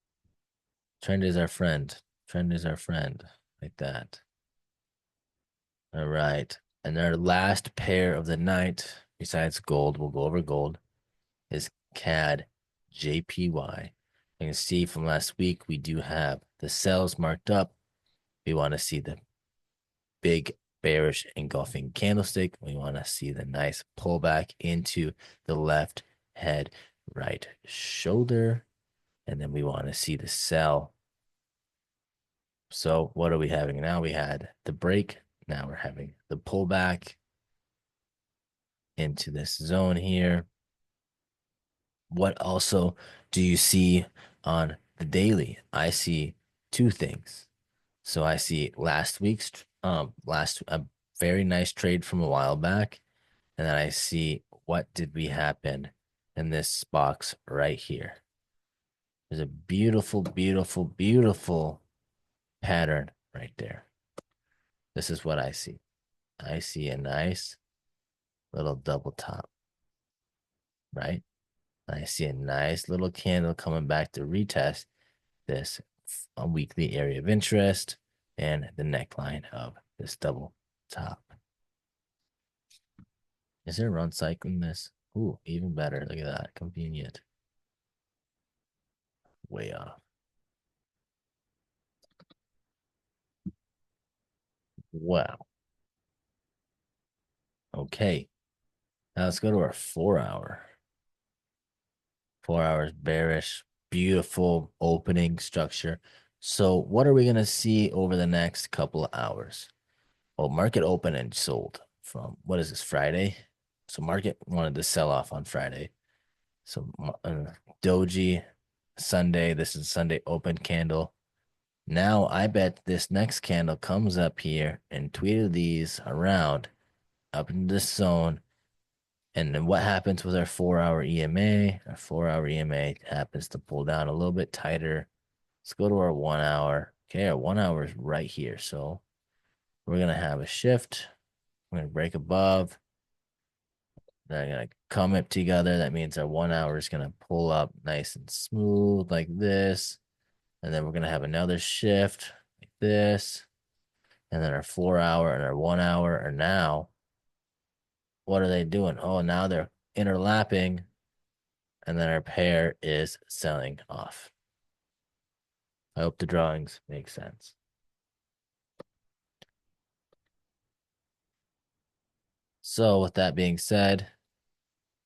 Trend is our friend. Trend is our friend. Like that. All right. And our last pair of the night, besides gold, we'll go over gold, is CAD JPY. You can see from last week, we do have the sells marked up. We want to see the big bearish engulfing candlestick. We want to see the nice pullback into the left head, right shoulder. And then we want to see the sell. So what are we having now? We had the break. Now we're having the pullback into this zone here. What also do you see on the daily? I see 2 things. So I see last week's a very nice trade from a while back, and then I see what did we happen in this box right here. There's a beautiful, beautiful, beautiful pattern right there. This is what I see. I see a nice little double top, right? I see a nice little candle coming back to retest this weekly area of interest and the neckline of this double top. Is there a run cycle in this? Ooh, even better. Look at that. Convenient. Way off. Wow. Okay. Now let's go to our 4 hour. 4 hours bearish. Beautiful opening structure. So what are we going to see over the next couple of hours? Well, market opened and sold from, what is this, Friday? So market wanted to sell off on Friday. So Doji Sunday. This is Sunday open candle. Now I bet this next candle comes up here and tweeted these around up in this zone And then what happens with our 4 hour EMA? Our 4 hour EMA happens to pull down a little bit tighter. Let's go to our 1 hour. Okay, our 1 hour is right here. So we're gonna have a shift. We're gonna break above. They're gonna come up together. That means our 1 hour is gonna pull up nice and smooth like this. And then we're gonna have another shift like this. And then our 4 hour and our 1 hour are now. What are they doing? Oh, now they're interlapping. And then our pair is selling off. I hope the drawings make sense. So, with that being said,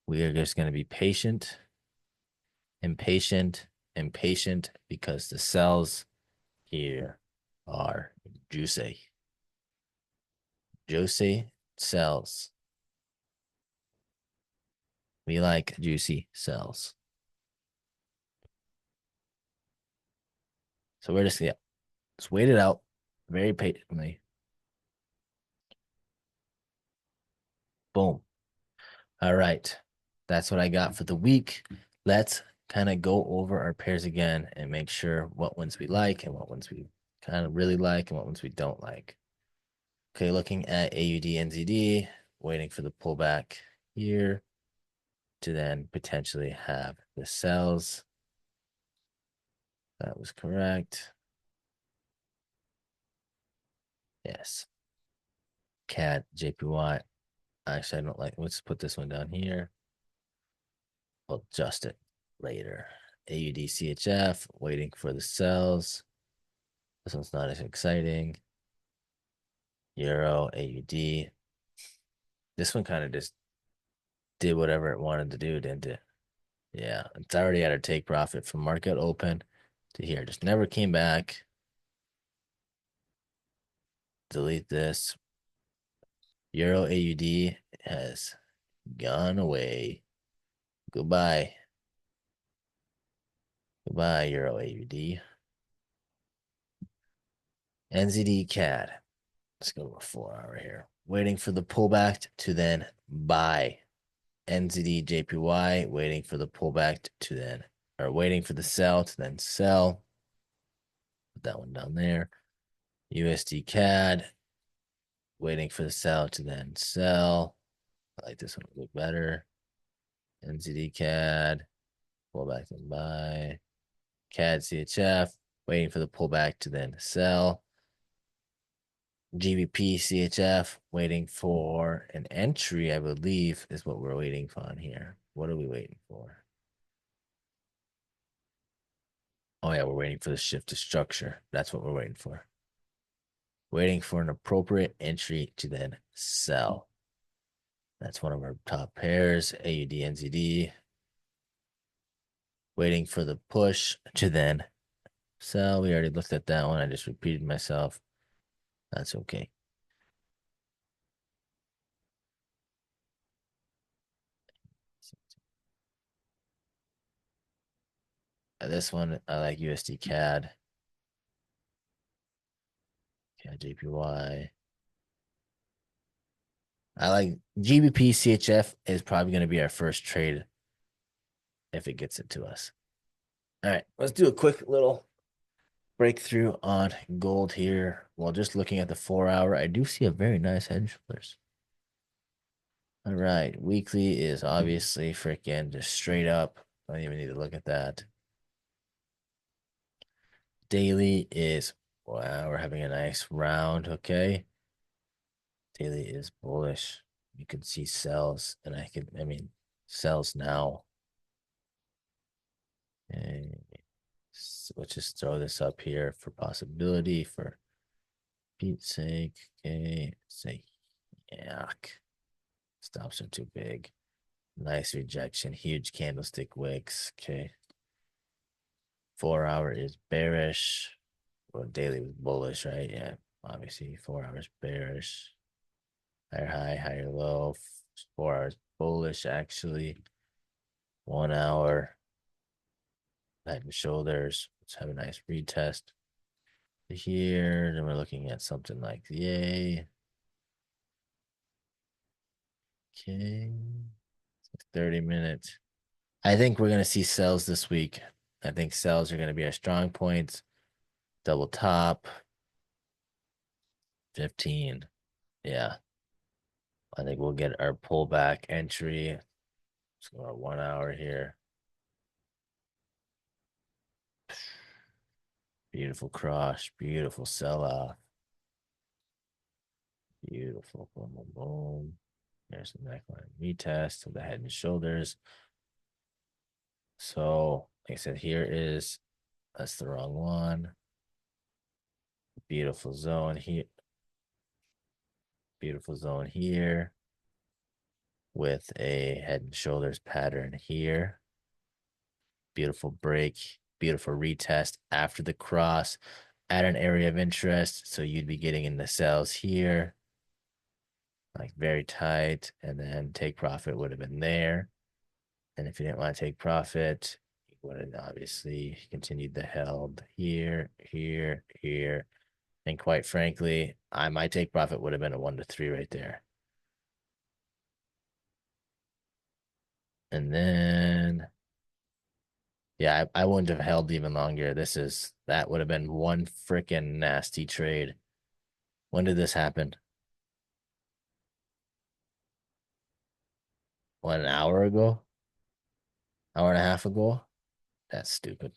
we are just going to be patient, impatient, impatient because the cells here are juicy. Juicy cells. We like juicy cells. So we're just, yeah, just wait it out very patiently. Boom. All right. That's what I got for the week. Let's kind of go over our pairs again and make sure what ones we like and what ones we kind of really like and what ones we don't like. Okay, looking at AUD NZD, waiting for the pullback here to then potentially have the sells. That was correct. Yes. CAD, JPY. Actually, I don't like. Let's put this one down here. I'll adjust it later. AUD CHF, waiting for the sells. This one's not as exciting. Euro, AUD. This one kind of just did whatever it wanted to do, didn't it? Yeah, it's already at a take profit from market open to here. Just never came back. Delete this. Euro AUD has gone away. Goodbye. Goodbye, Euro AUD. NZD CAD. Let's go to a 4 hour here. Waiting for the pullback to then buy. NZD JPY, waiting for the pullback to then, or waiting for the sell to then sell. Put that one down there. USD CAD, waiting for the sell to then sell. I like this one a little better. NZD CAD, pullback and buy. CAD CHF, waiting for the pullback to then sell. GBP CHF, waiting for an entry, I believe, is what we're waiting for on here. What are we waiting for? Oh, yeah, we're waiting for the shift to structure. That's what we're waiting for. Waiting for an appropriate entry to then sell. That's one of our top pairs, AUD, NZD. Waiting for the push to then sell. We already looked at that one. I just repeated myself. That's okay. This one, I like USD CAD. CAD JPY. I like GBP CHF is probably going to be our first trade if it gets it to us. All right, let's do a quick little breakthrough on gold here. While just looking at the 4 hour, I do see a very nice head and shoulders. All right, weekly is obviously freaking just straight up. I don't even need to look at that. Daily is, wow, we're having a nice round, okay? Daily is bullish. You can see sells, and I mean, sells now. And let's just throw this up here for possibility for Pete's sake. Okay, say yuck. Stops are too big. Nice rejection. Huge candlestick wicks. Okay. 4 hour is bearish. Well, daily was bullish, right? Yeah. Obviously, 4 hours bearish. Higher high, higher low. 4 hours bullish, actually. 1 hour. Head and shoulders. Let's have a nice retest here. Then we're looking at something like yay. Okay. 30 minutes. I think we're going to see sells this week. I think sells are going to be our strong points. Double top, 15. Yeah. I think we'll get our pullback entry. Let's go our 1 hour here. Beautiful cross, beautiful sell off. Beautiful. Boom, boom, boom. There's the neckline retest of the head and shoulders. So, like I said, that's the wrong one. Beautiful zone here. Beautiful zone here with a head and shoulders pattern here. Beautiful break, beautiful retest after the cross at an area of interest. So you'd be getting in the sells here, like very tight, and then take profit would have been there. And if you didn't want to take profit, you would have obviously continued the held here, here, here. And quite frankly, my take profit would have been a 1 to 3 right there. And then, yeah, I wouldn't have held even longer. That would have been one freaking nasty trade. When did this happen? What, an hour ago? Hour and a half ago? That's stupid.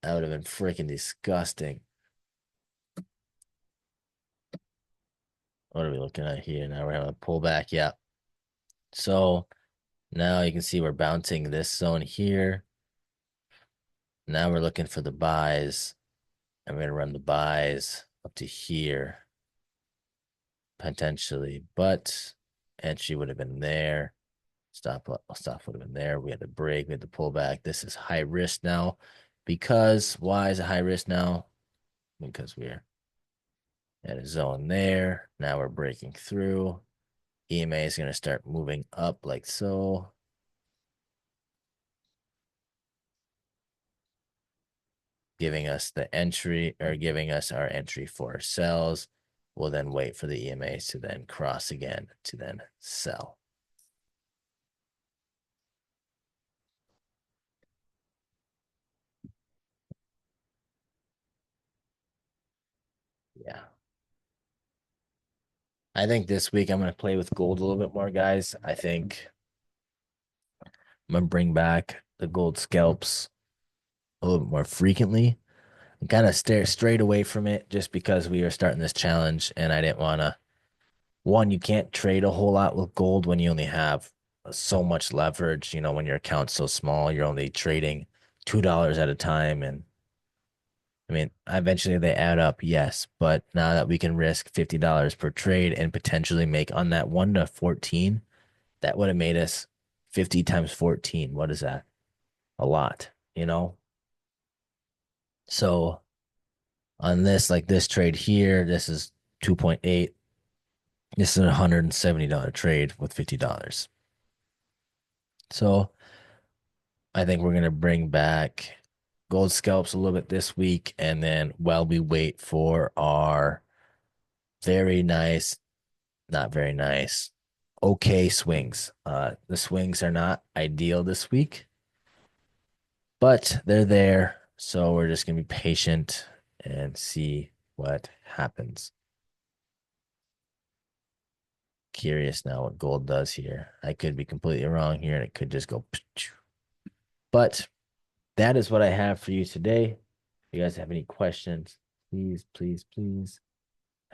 That would have been freaking disgusting. What are we looking at here? Now we're having a pullback. Yeah. So now you can see we're bouncing this zone here. Now we're looking for the buys. And we're going to run the buys up to here, potentially. But entry would have been there. Stop would have been there. We had to break. We had to pull back. This is high risk now. Because why is it high risk now? Because we're at a zone there. Now we're breaking through. EMA is going to start moving up like so. Giving us the entry or giving us our entry for sells. We'll then wait for the EMAs to then cross again to then sell. Yeah. I think this week I'm going to play with gold a little bit more, guys. I think I'm going to bring back the gold scalps a little bit more frequently and kind of stare straight away from it just because we are starting this challenge and I didn't want to. One, you can't trade a whole lot with gold when you only have so much leverage. You know, when your account's so small, you're only trading $2 at a time. And I mean, eventually they add up, yes. But now that we can risk $50 per trade and potentially make on that 1 to 14, that would have made us 50 times 14. What is that? A lot, you know? So on this, like this trade here, this is 2.8. This is a $170 trade with $50. So I think we're gonna bring back gold scalps a little bit this week, and then while we wait for our very nice, not very nice, okay swings. The swings are not ideal this week, but they're there. So we're just gonna be patient and see what happens. Curious now what gold does here. I could be completely wrong here, and it could just go. But that is what I have for you today. If you guys have any questions, please, please, please